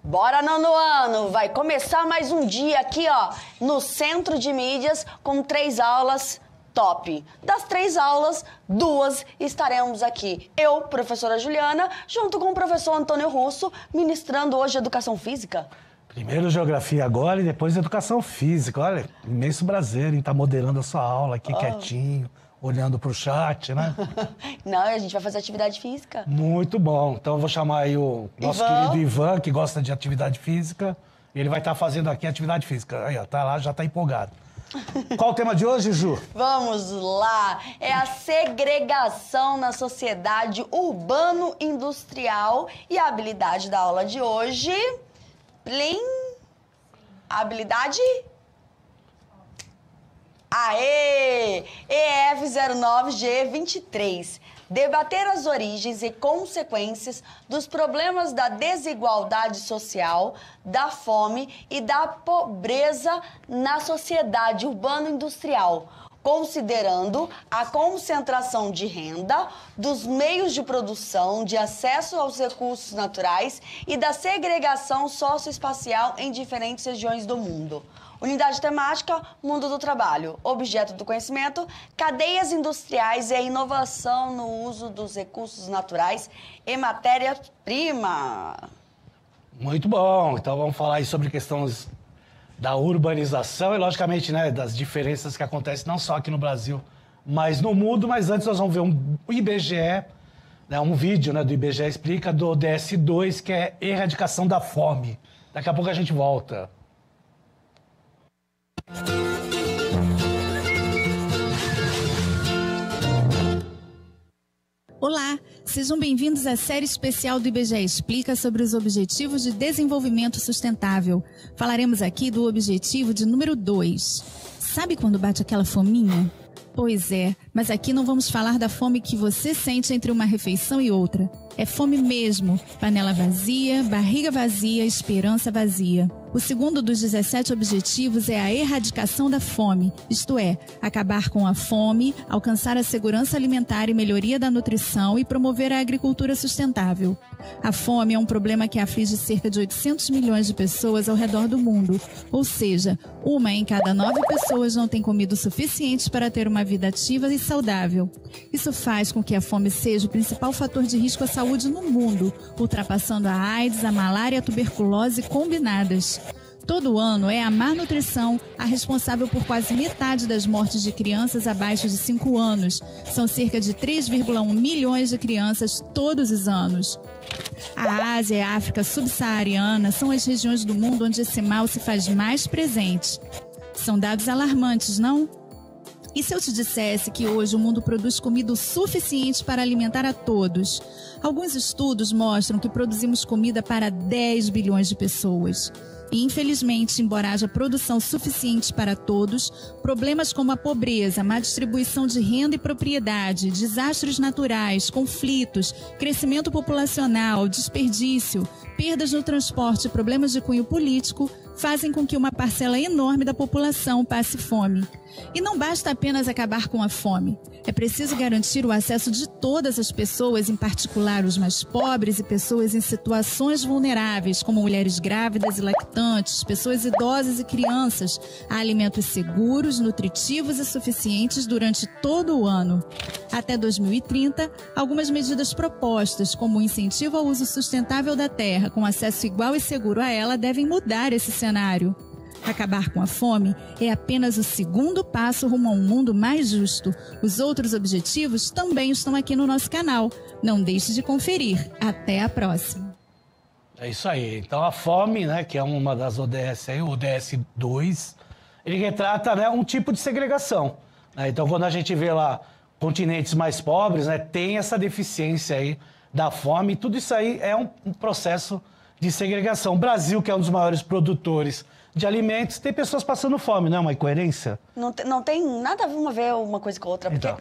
Bora, nono ano! Vai começar mais um dia aqui, ó, no Centro de Mídias, com 3 aulas top. Das 3 aulas, 2 estaremos aqui. Eu, professora Juliana, junto com o professor Antônio Russo, ministrando hoje Educação Física. Primeiro Geografia agora e depois Educação Física. Olha, imenso prazer em estar moderando a sua aula aqui quietinho, olhando para o chat, né? Não, a gente vai fazer atividade física. Muito bom. Então eu vou chamar aí o nosso querido Ivan, que gosta de atividade física. E ele vai estar fazendo aqui atividade física. Aí, ó, tá lá, já tá empolgado. Qual o tema de hoje, Ju? Vamos lá! É a segregação na sociedade urbano-industrial e a habilidade da aula de hoje... Plim. Habilidade? Aê! EF09G23. Debater as origens e consequências dos problemas da desigualdade social, da fome e da pobreza na sociedade urbano-industrial, considerando a concentração de renda, dos meios de produção, de acesso aos recursos naturais e da segregação socioespacial em diferentes regiões do mundo. Unidade temática, mundo do trabalho. Objeto do conhecimento, cadeias industriais e a inovação no uso dos recursos naturais e matéria-prima. Muito bom. Então vamos falar aí sobre questões da urbanização e, logicamente, né, das diferenças que acontecem não só aqui no Brasil, mas no mundo. Mas antes nós vamos ver um IBGE, né, um vídeo, né, do IBGE Explica, do DS2, que é erradicação da fome. Daqui a pouco a gente volta. Olá, sejam bem-vindos à série especial do IBGE Explica sobre os Objetivos de Desenvolvimento Sustentável. Falaremos aqui do objetivo de número 2. Sabe quando bate aquela fominha? Pois é, mas aqui não vamos falar da fome que você sente entre uma refeição e outra. É fome mesmo, panela vazia, barriga vazia, esperança vazia. O segundo dos 17 objetivos é a erradicação da fome, isto é, acabar com a fome, alcançar a segurança alimentar e melhoria da nutrição e promover a agricultura sustentável. A fome é um problema que aflige cerca de 800 milhões de pessoas ao redor do mundo, ou seja, 1 em cada 9 pessoas não tem comida o suficiente para ter uma vida ativa e saudável. Isso faz com que a fome seja o principal fator de risco à saúde no mundo, ultrapassando a AIDS, a malária e a tuberculose combinadas. Todo ano é a má nutrição a responsável por quase metade das mortes de crianças abaixo de 5 anos. São cerca de 3,1 milhões de crianças todos os anos. A Ásia e a África subsaariana são as regiões do mundo onde esse mal se faz mais presente. São dados alarmantes, não? E se eu te dissesse que hoje o mundo produz comida o suficiente para alimentar a todos? Alguns estudos mostram que produzimos comida para 10 bilhões de pessoas. E, infelizmente, embora haja produção suficiente para todos, problemas como a pobreza, má distribuição de renda e propriedade, desastres naturais, conflitos, crescimento populacional, desperdício, perdas no transporte e problemas de cunho político fazem com que uma parcela enorme da população passe fome. E não basta apenas acabar com a fome. É preciso garantir o acesso de todas as pessoas, em particular os mais pobres e pessoas em situações vulneráveis, como mulheres grávidas e lactantes, pessoas idosas e crianças, a alimentos seguros, nutritivos e suficientes durante todo o ano. Até 2030, algumas medidas propostas, como o incentivo ao uso sustentável da terra, com acesso igual e seguro a ela, devem mudar esse cenário. Acabar com a fome é apenas o segundo passo rumo a um mundo mais justo. Os outros objetivos também estão aqui no nosso canal. Não deixe de conferir. Até a próxima. É isso aí. Então a fome, né, que é uma das ODS aí, o ODS 2, ele retrata, né, um tipo de segregação. Né? Então quando a gente vê lá continentes mais pobres, né, tem essa deficiência aí da fome. Tudo isso aí é um processo de segregação. O Brasil, que é um dos maiores produtores de alimentos, tem pessoas passando fome, não é uma incoerência? Não tem nada a ver uma coisa com a outra, porque Então.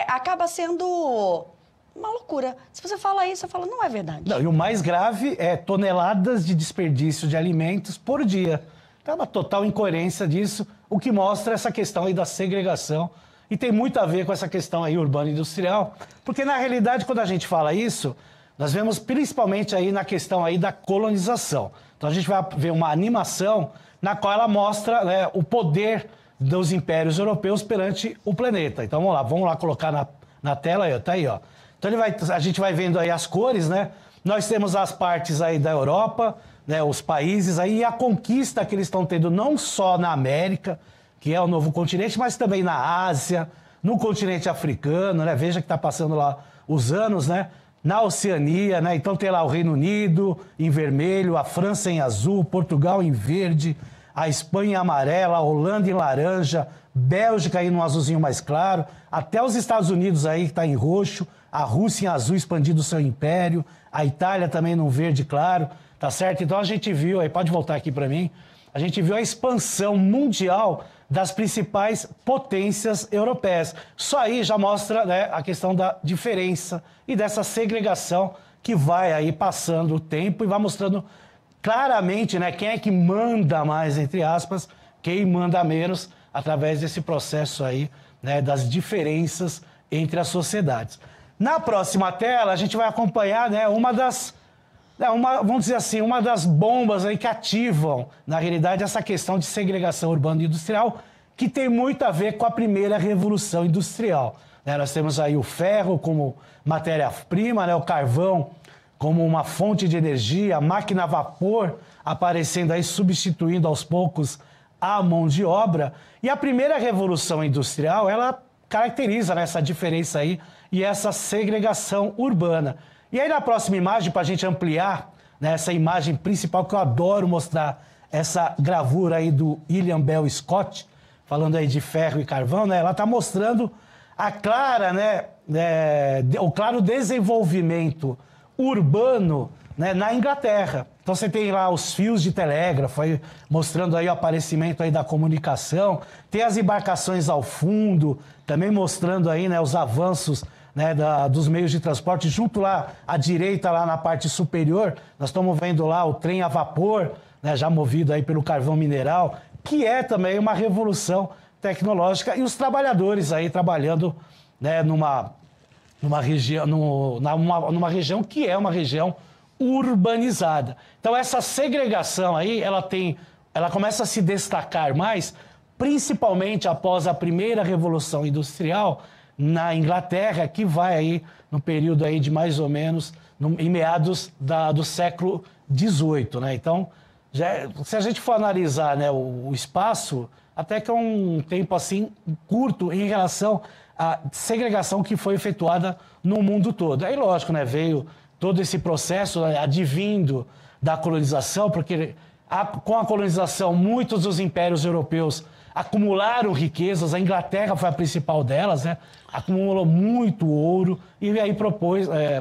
acaba sendo uma loucura. Se você fala isso, você fala, não é verdade. Não, e o mais grave é toneladas de desperdício de alimentos por dia. Então é uma total incoerência disso, o que mostra essa questão aí da segregação. E tem muito a ver com essa questão aí urbana e industrial, porque na realidade, quando a gente fala isso, nós vemos principalmente aí na questão aí da colonização. Então a gente vai ver uma animação na qual ela mostra, né, o poder dos impérios europeus perante o planeta. Então vamos lá colocar na tela aí, tá aí, ó. Então a gente vai vendo aí as cores, né? Nós temos as partes aí da Europa, né, os países aí, e a conquista que eles estão tendo não só na América, que é o novo continente, mas também na Ásia, no continente africano, né? Veja que está passando lá os anos, né? Na Oceania, né? Então tem lá o Reino Unido em vermelho, a França em azul, Portugal em verde, a Espanha em amarela, a Holanda em laranja, Bélgica aí num azulzinho mais claro, até os Estados Unidos aí que está em roxo, a Rússia em azul expandindo o seu império, a Itália também num verde claro, tá certo? Então a gente viu, aí pode voltar aqui para mim, a gente viu a expansão mundial das principais potências europeias. Só aí já mostra, né, a questão da diferença e dessa segregação que vai aí passando o tempo e vai mostrando claramente, né, quem é que manda mais, entre aspas, quem manda menos, através desse processo aí, né, das diferenças entre as sociedades. Na próxima tela, a gente vai acompanhar, né, vamos dizer assim, uma das bombas aí que ativam, na realidade, essa questão de segregação urbana e industrial, que tem muito a ver com a primeira revolução industrial. Né? Nós temos aí o ferro como matéria-prima, né, o carvão como uma fonte de energia, a máquina a vapor aparecendo aí, substituindo aos poucos a mão de obra. E a primeira revolução industrial, ela caracteriza, né, essa diferença aí e essa segregação urbana. E aí na próxima imagem, para a gente ampliar, né, essa imagem principal que eu adoro mostrar, essa gravura aí do William Bell Scott, falando aí de ferro e carvão, né, ela está mostrando a clara, né, o claro desenvolvimento urbano, né, na Inglaterra. Então você tem lá os fios de telégrafo, aí, mostrando aí o aparecimento aí da comunicação, tem as embarcações ao fundo, também mostrando aí, né, os avanços, né, dos meios de transporte. Junto lá à direita, lá na parte superior, nós estamos vendo lá o trem a vapor, né, já movido aí pelo carvão mineral, que é também uma revolução tecnológica, e os trabalhadores aí trabalhando, né, numa região que é uma região urbanizada. Então essa segregação aí, ela começa a se destacar mais, principalmente após a primeira revolução industrial na Inglaterra, que vai aí no período aí de mais ou menos em meados do século XVIII, né? Então, se a gente for analisar, né, o espaço, até que é um tempo assim curto em relação à segregação que foi efetuada no mundo todo. Aí, lógico, né, veio todo esse processo advindo da colonização, porque com a colonização muitos dos impérios europeus acumularam riquezas, a Inglaterra foi a principal delas, né, acumulou muito ouro e aí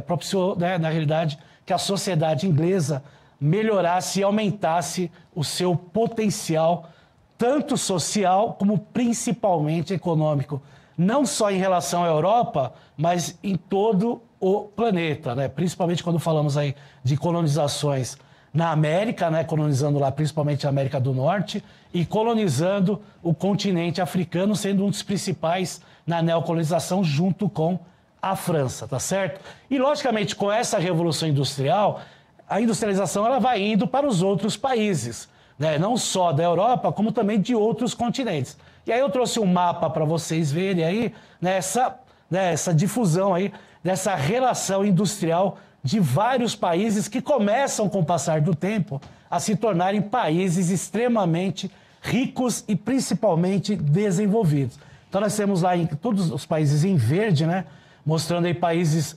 propiciou, né, na realidade, que a sociedade inglesa melhorasse e aumentasse o seu potencial, tanto social como principalmente econômico, não só em relação à Europa, mas em todo o planeta, né? Principalmente quando falamos aí de colonizações na América, né? Colonizando lá principalmente a América do Norte e colonizando o continente africano, sendo um dos principais na neocolonização junto com a França, tá certo? E logicamente com essa revolução industrial, a industrialização ela vai indo para os outros países, né? Não só da Europa, como também de outros continentes. E aí eu trouxe um mapa para vocês verem aí, né, essa difusão aí, dessa relação industrial de vários países que começam, com o passar do tempo, a se tornarem países extremamente ricos e principalmente desenvolvidos. Então nós temos lá todos os países em verde, né? Mostrando aí países,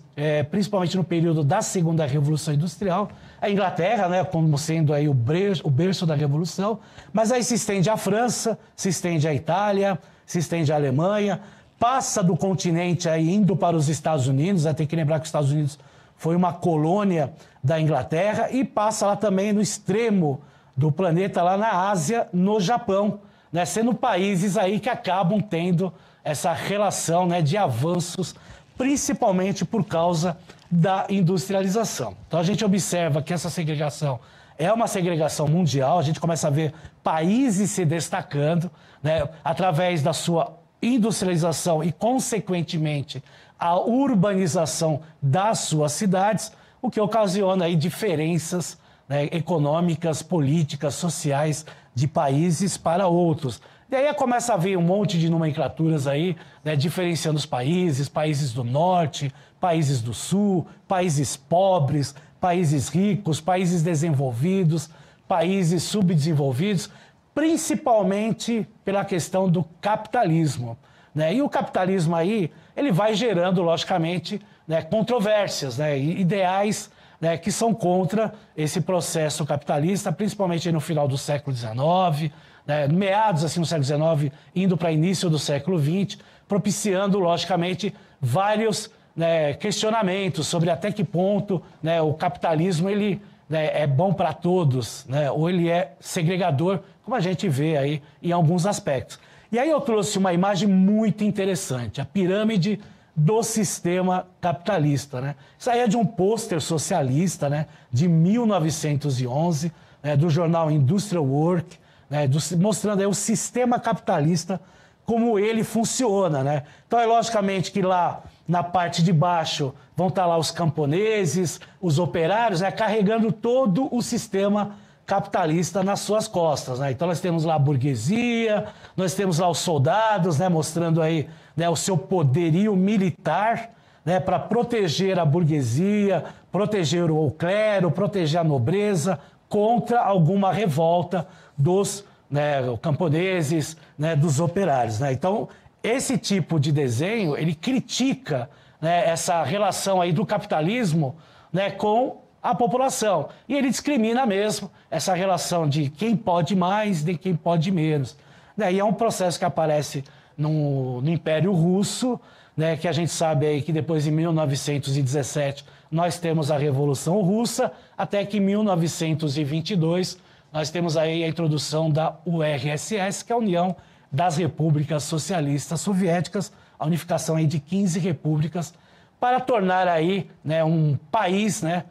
principalmente no período da Segunda Revolução Industrial, a Inglaterra, né, como sendo aí o berço da Revolução, mas aí se estende a França, se estende a Itália, se estende a Alemanha, passa do continente aí indo para os Estados Unidos, tem que lembrar que os Estados Unidos foi uma colônia da Inglaterra, e passa lá também no extremo do planeta, lá na Ásia, no Japão, né, sendo países aí que acabam tendo essa relação, né, de avanços, principalmente por causa da industrialização. Então a gente observa que essa segregação é uma segregação mundial, a gente começa a ver países se destacando, né, através da sua industrialização e, consequentemente, a urbanização das suas cidades, o que ocasiona aí diferenças, né, econômicas, políticas, sociais de países para outros. E aí começa a vir um monte de nomenclaturas aí, né, diferenciando os países, países do norte, países do sul, países pobres, países ricos, países desenvolvidos, países subdesenvolvidos, principalmente pela questão do capitalismo, né? E o capitalismo aí, ele vai gerando, logicamente, né, controvérsias, né, ideais, né, que são contra esse processo capitalista, principalmente no final do século XIX, né, meados assim, no século XIX, indo para início do século XX, propiciando, logicamente, vários, né, questionamentos sobre até que ponto, né, o capitalismo ele, né, é bom para todos, né, ou ele é segregador, como a gente vê aí em alguns aspectos. E aí eu trouxe uma imagem muito interessante, a pirâmide do sistema capitalista, né? Isso aí é de um pôster socialista, né, de 1911, né, do jornal Industrial Work, né, mostrando aí o sistema capitalista, como ele funciona, né? Então é logicamente que lá na parte de baixo vão estar lá os camponeses, os operários, né, carregando todo o sistema capitalista nas suas costas, né? Então nós temos lá a burguesia, nós temos lá os soldados, né, mostrando aí, né, o seu poderio militar, né, para proteger a burguesia, proteger o clero, proteger a nobreza contra alguma revolta dos, né, camponeses, né, dos operários, né? Então esse tipo de desenho ele critica, né, essa relação aí do capitalismo, né, com a população. E ele discrimina mesmo essa relação de quem pode mais de quem pode menos. E é um processo que aparece no Império Russo, né, que a gente sabe aí que depois, em 1917, nós temos a Revolução Russa, até que em 1922 nós temos aí a introdução da URSS, que é a União das Repúblicas Socialistas Soviéticas, a unificação aí de 15 repúblicas, para tornar aí, né, um país, né,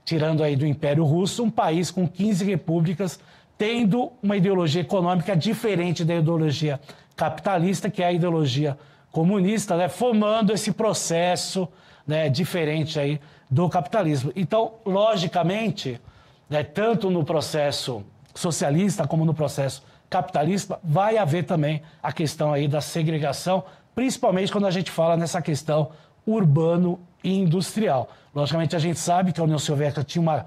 tirando aí do Império Russo, um país com 15 repúblicas, tendo uma ideologia econômica diferente da ideologia capitalista, que é a ideologia comunista, né, formando esse processo, né, diferente aí do capitalismo. Então, logicamente, né, tanto no processo socialista como no processo capitalista, vai haver também a questão aí da segregação, principalmente quando a gente fala nessa questão urbano e industrial. Logicamente, a gente sabe que a União Soviética tinha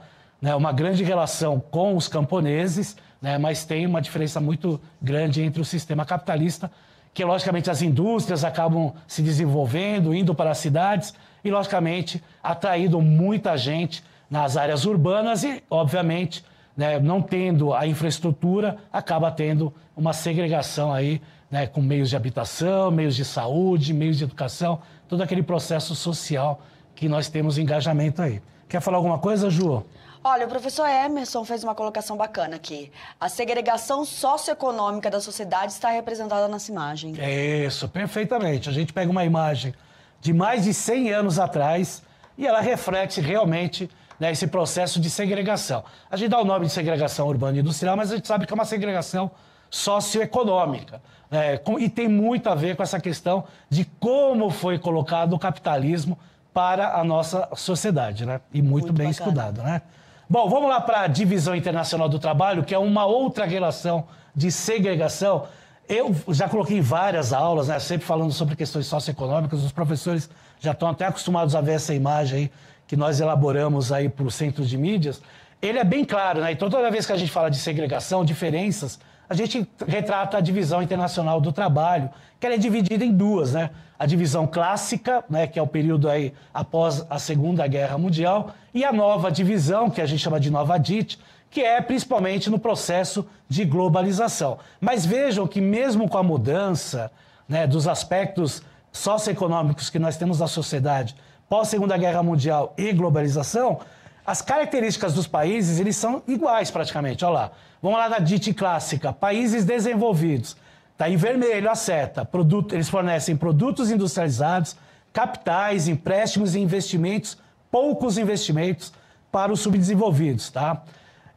uma grande relação com os camponeses, né, mas tem uma diferença muito grande entre o sistema capitalista, que, logicamente, as indústrias acabam se desenvolvendo, indo para as cidades e, logicamente, atraindo muita gente nas áreas urbanas e, obviamente, né, não tendo a infraestrutura, acaba tendo uma segregação aí, né, com meios de habitação, meios de saúde, meios de educação, todo aquele processo social que nós temos engajamento aí. Quer falar alguma coisa, Ju? Olha, o professor Emerson fez uma colocação bacana aqui. A segregação socioeconômica da sociedade está representada nessa imagem. Isso, perfeitamente. A gente pega uma imagem de mais de 100 anos atrás e ela reflete realmente, né, esse processo de segregação. A gente dá o nome de segregação urbana e industrial, mas a gente sabe que é uma segregação socioeconômica. E tem muito a ver com essa questão de como foi colocado o capitalismo para a nossa sociedade, né? E muito bem estudado, né? Bom, vamos lá para a divisão internacional do trabalho, que é uma outra relação de segregação. Eu já coloquei várias aulas, né, sempre falando sobre questões socioeconômicas, os professores já estão até acostumados a ver essa imagem aí que nós elaboramos aí para o Centro de Mídias. Ele é bem claro, né? Então, toda vez que a gente fala de segregação, diferenças, a gente retrata a divisão internacional do trabalho, que ela é dividida em duas, né? A divisão clássica, né, que é o período aí após a Segunda Guerra Mundial, e a nova divisão, que a gente chama de Nova DIT, que é principalmente no processo de globalização. Mas vejam que mesmo com a mudança, né, dos aspectos socioeconômicos que nós temos na sociedade pós-Segunda Guerra Mundial e globalização, as características dos países, eles são iguais praticamente. Olha lá, vamos lá na DIT clássica, países desenvolvidos. Está em vermelho a seta. Eles fornecem produtos industrializados, capitais, empréstimos e investimentos, poucos investimentos para os subdesenvolvidos, tá?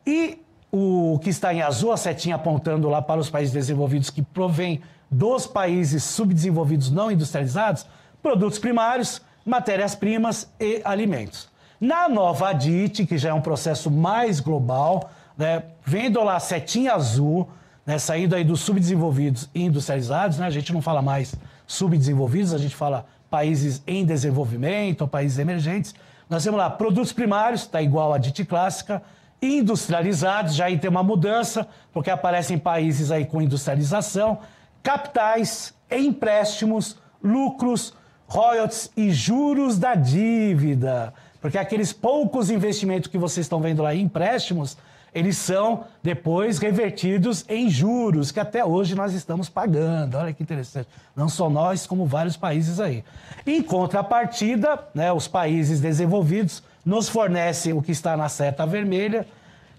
E o que está em azul, a setinha apontando lá para os países desenvolvidos que provém dos países subdesenvolvidos não industrializados, produtos primários, matérias-primas e alimentos. Na nova ADIT, que já é um processo mais global, né, vendo lá a setinha azul, né, saindo aí dos subdesenvolvidos e industrializados, né, a gente não fala mais subdesenvolvidos, a gente fala países em desenvolvimento ou países emergentes. Nós temos lá produtos primários, está igual a ADIT clássica, industrializados, já aí tem uma mudança, porque aparecem países aí com industrialização, capitais, empréstimos, lucros, royalties e juros da dívida. Porque aqueles poucos investimentos que vocês estão vendo lá em empréstimos, eles são depois revertidos em juros, que até hoje nós estamos pagando. Olha que interessante. Não só nós, como vários países aí. Em contrapartida, né, os países desenvolvidos nos fornecem o que está na seta vermelha,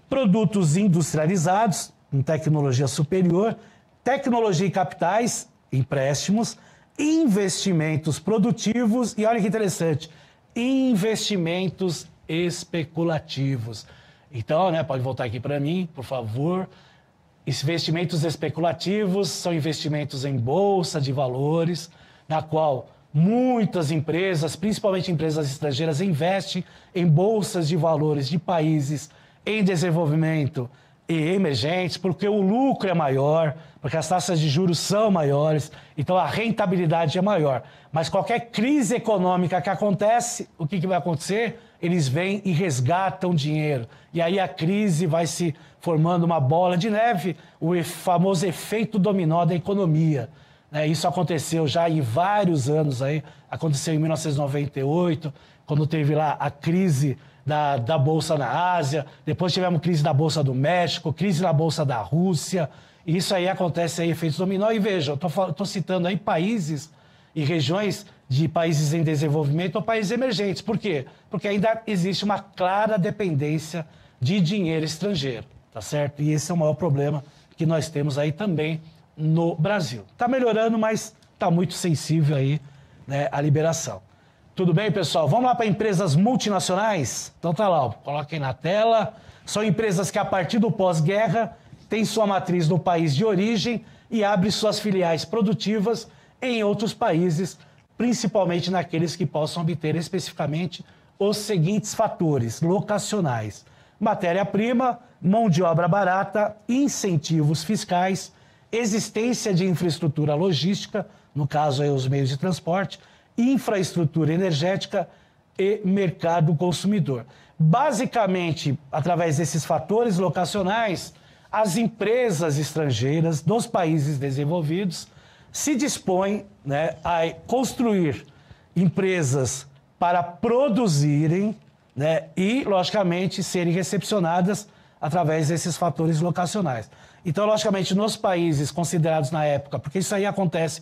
produtos industrializados, com tecnologia superior, tecnologia e capitais, empréstimos, investimentos produtivos e olha que interessante, investimentos especulativos. Então, né, pode voltar aqui para mim, por favor. Investimentos especulativos são investimentos em bolsa de valores, na qual muitas empresas, principalmente empresas estrangeiras, investem em bolsas de valores de países em desenvolvimento e emergentes, porque o lucro é maior, porque as taxas de juros são maiores, então a rentabilidade é maior. Mas qualquer crise econômica que acontece, o que vai acontecer? Eles vêm e resgatam dinheiro. E aí a crise vai se formando uma bola de neve, o famoso efeito dominó da economia. Isso aconteceu já em vários anos aí, aconteceu em 1998, quando teve lá a crise da Bolsa na Ásia, depois tivemos crise da Bolsa do México, crise na Bolsa da Rússia, e isso aí acontece aí, efeitos dominó. E veja, eu estou citando aí países e regiões de países em desenvolvimento ou países emergentes. Por quê? Porque ainda existe uma clara dependência de dinheiro estrangeiro, tá certo? E esse é o maior problema que nós temos aí também no Brasil. Está melhorando, mas está muito sensível aí, né, a liberação. Tudo bem, pessoal? Vamos lá para empresas multinacionais? Então tá lá, ó, coloquem na tela. São empresas que a partir do pós-guerra têm sua matriz no país de origem e abrem suas filiais produtivas em outros países, principalmente naqueles que possam obter especificamente os seguintes fatores locacionais: matéria-prima, mão de obra barata, incentivos fiscais, existência de infraestrutura logística, no caso aí os meios de transporte, infraestrutura energética e mercado consumidor. Basicamente, através desses fatores locacionais, as empresas estrangeiras dos países desenvolvidos se dispõem, né, a construir empresas para produzirem, né, e, logicamente, serem recepcionadas através desses fatores locacionais. Então, logicamente, nos países considerados na época, porque isso aí acontece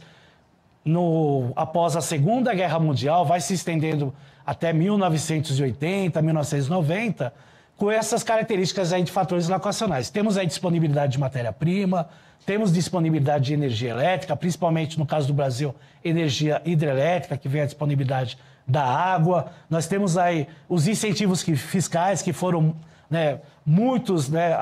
após a Segunda Guerra Mundial, vai se estendendo até 1980, 1990, com essas características aí de fatores locacionais. Temos aí disponibilidade de matéria-prima, temos disponibilidade de energia elétrica, principalmente no caso do Brasil, energia hidrelétrica, que vem a disponibilidade da água. Nós temos aí os incentivos fiscais que foram, né, muitos, né,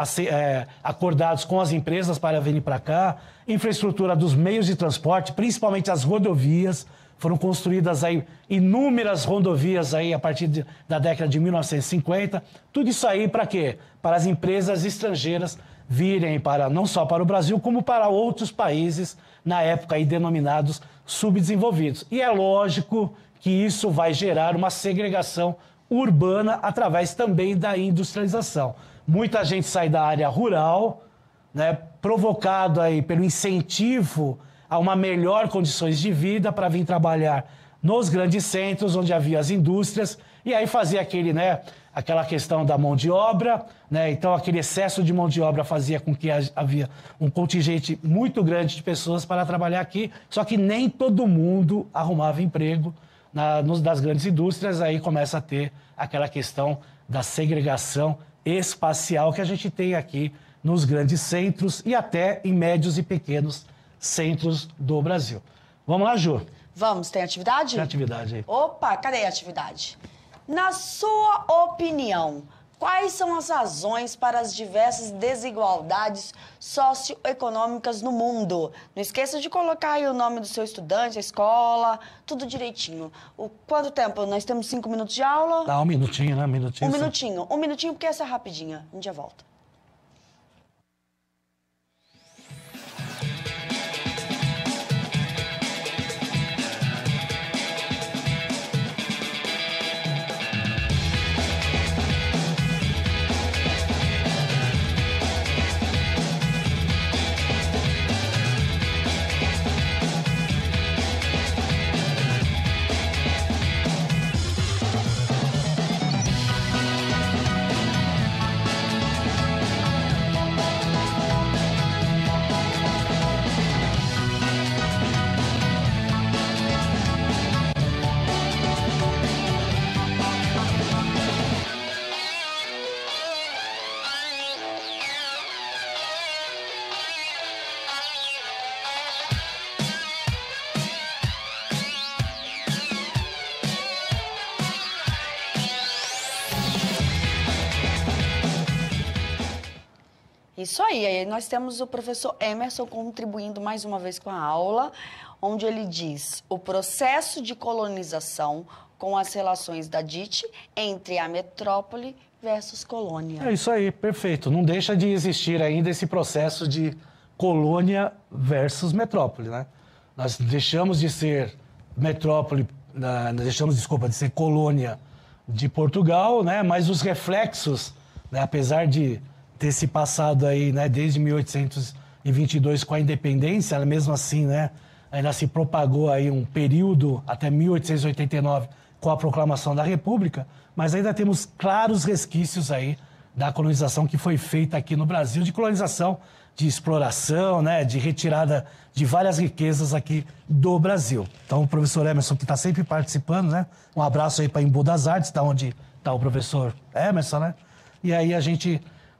acordados com as empresas para virem para cá, infraestrutura dos meios de transporte, principalmente as rodovias. Foram construídas aí inúmeras rodovias aí a partir da década de 1950. Tudo isso aí para quê? Para as empresas estrangeiras virem não só para o Brasil, como para outros países, na época aí denominados subdesenvolvidos. E é lógico que isso vai gerar uma segregação urbana através também da industrialização. Muita gente sai da área rural, né, provocado aí pelo incentivo a uma melhor condições de vida para vir trabalhar nos grandes centros onde havia as indústrias e aí fazia aquela questão da mão de obra, né? Então aquele excesso de mão de obra fazia com que havia um contingente muito grande de pessoas para trabalhar aqui, só que nem todo mundo arrumava emprego das grandes indústrias. Aí começa a ter aquela questão da segregação espacial que a gente tem aqui nos grandes centros e até em médios e pequenos centros do Brasil. Vamos lá, Ju? Vamos, tem atividade? Tem atividade aí. Opa, cadê a atividade? Na sua opinião, Quais são as razões para as diversas desigualdades socioeconômicas no mundo? Não esqueça de colocar aí o nome do seu estudante, a escola, tudo direitinho. Quanto tempo? Nós temos 5 minutos de aula? Dá um minutinho, né? Um minutinho, porque essa é rapidinha. A gente já volta. Isso aí nós temos o professor Emerson contribuindo mais uma vez com a aula, onde ele diz o processo de colonização com as relações da DIT entre a metrópole versus colônia. É isso aí, perfeito. Não deixa de existir ainda esse processo de colônia versus metrópole, né? Nós deixamos de ser metrópole, de ser colônia de Portugal, né? Mas os reflexos, né, apesar de ter se passado aí, né, desde 1822 com a independência, mesmo assim, né, ainda se propagou aí um período até 1889 com a proclamação da República, mas ainda temos claros resquícios aí da colonização que foi feita aqui no Brasil, de colonização, de exploração, né, de retirada de várias riquezas aqui do Brasil. Então, o professor Emerson, que está sempre participando, né, um abraço aí para Embu das Artes, da onde está o professor Emerson, né, e aí a gente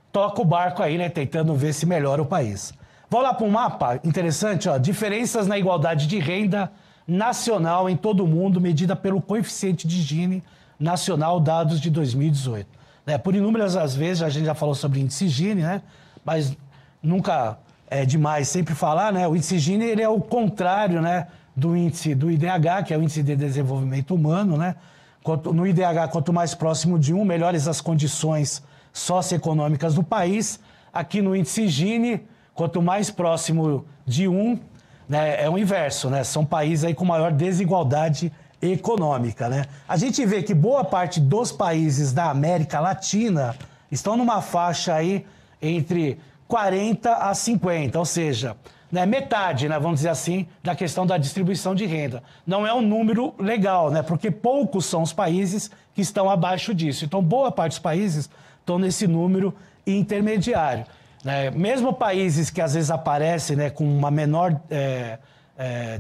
toca o barco aí, né, tentando ver se melhora o país. Vamos lá para um mapa interessante, ó, diferenças na igualdade de renda nacional em todo o mundo, medida pelo coeficiente de Gini nacional, dados de 2018. Por inúmeras vezes, a gente já falou sobre o índice Gini, né, mas nunca é demais sempre falar, né, o índice Gini ele é o contrário, né, do índice do IDH, que é o índice de desenvolvimento humano, né, no IDH, quanto mais próximo de 1, melhores as condições socioeconômicas do país. Aqui no índice Gini, quanto mais próximo de 1, né, é o inverso, né? São países aí com maior desigualdade econômica, né? A gente vê que boa parte dos países da América Latina estão numa faixa aí entre 40 a 50, ou seja, né, metade, né, vamos dizer assim, da questão da distribuição de renda. Não é um número legal, né? Porque poucos são os países que estão abaixo disso. Então, boa parte dos países estão nesse número intermediário. Né? Mesmo países que às vezes aparecem, né, com uma menor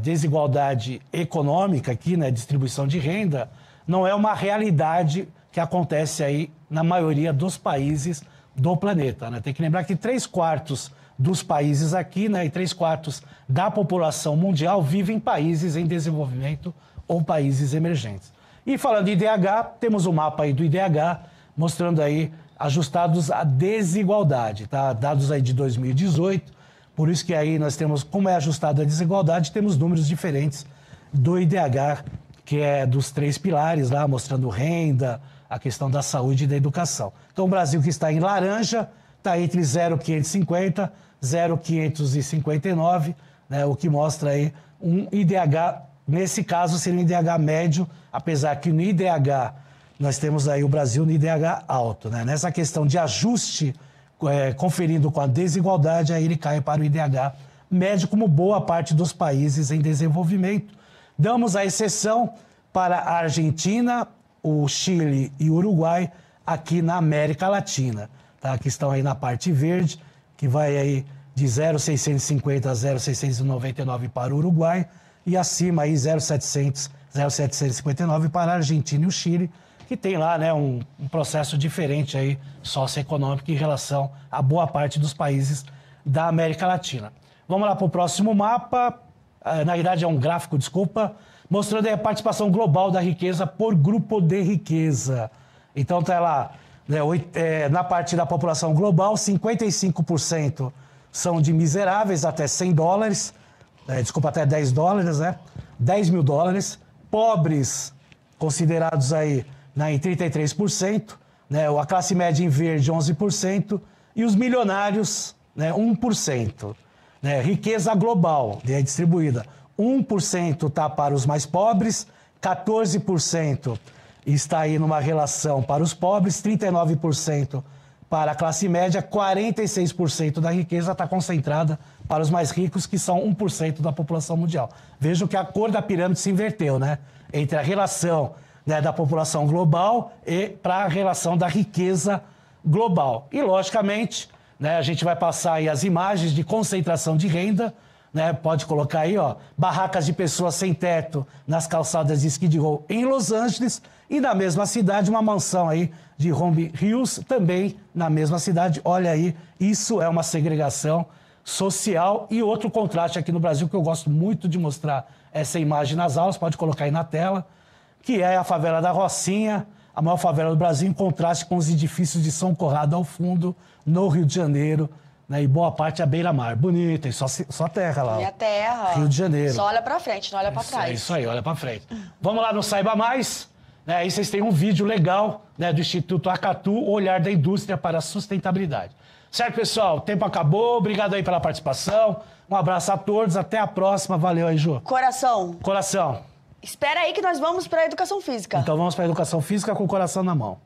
desigualdade econômica aqui, né, distribuição de renda, não é uma realidade que acontece aí na maioria dos países do planeta. Né? Tem que lembrar que 3/4 dos países aqui, né, e 3/4 da população mundial vivem em países em desenvolvimento ou países emergentes. E falando de IDH, temos o mapa aí do IDH, mostrando aí ajustados à desigualdade, tá? Dados aí de 2018, por isso que aí nós temos, como é ajustado a desigualdade, temos números diferentes do IDH, que é dos 3 pilares lá, mostrando renda, a questão da saúde e da educação. Então o Brasil, que está em laranja, está entre 0,550 e 0,559, né? O que mostra aí um IDH, nesse caso seria um IDH médio, apesar que no IDH nós temos aí o Brasil no IDH alto, né? Nessa questão de ajuste, conferindo com a desigualdade, aí ele cai para o IDH médio, como boa parte dos países em desenvolvimento. Damos a exceção para a Argentina, o Chile e o Uruguai, aqui na América Latina, tá? Que estão aí na parte verde, que vai aí de 0,650 a 0,699 para o Uruguai, e acima aí 0,700, 0,759 para a Argentina e o Chile, que tem lá, né, um processo diferente aí socioeconômico em relação a boa parte dos países da América Latina. Vamos lá para o próximo mapa, na verdade é um gráfico, desculpa, mostrando aí a participação global da riqueza por grupo de riqueza. Então tá lá, né, na parte da população global, 55% são de miseráveis até $100, até $10, né? 10 mil dólares. Pobres, considerados aí, né, em 33%, né? A classe média em verde, 11%, e os milionários, né, 1%. Né? Riqueza global, né, distribuída, 1% está para os mais pobres, 14% está aí numa relação para os pobres, 39% para a classe média, 46% da riqueza está concentrada para os mais ricos, que são 1% da população mundial. Vejam que a cor da pirâmide se inverteu, né? Entre a relação, né, da população global e para a relação da riqueza global. E, logicamente, né, a gente vai passar aí as imagens de concentração de renda, né? Pode colocar aí, ó, barracas de pessoas sem teto nas calçadas de Skid Row em Los Angeles, e na mesma cidade uma mansão aí de Home Hills, também na mesma cidade. Olha aí, isso é uma segregação social. E outro contraste aqui no Brasil, que eu gosto muito de mostrar essa imagem nas aulas, pode colocar aí na tela, que é a favela da Rocinha, a maior favela do Brasil, em contraste com os edifícios de São Conrado ao fundo, no Rio de Janeiro, né, e boa parte à beira-mar. Bonita, e só terra lá. Minha terra. Rio de Janeiro. Só olha pra frente, não olha pra trás. É isso aí, olha pra frente. Vamos lá no Saiba Mais. Né, aí vocês têm um vídeo legal, né, do Instituto Acatu, o olhar da indústria para a sustentabilidade. Certo, pessoal? O tempo acabou. Obrigado aí pela participação. Um abraço a todos. Até a próxima. Valeu aí, Ju. Coração. Coração. Espera aí que nós vamos pra educação física. Então vamos pra educação física com o coração na mão.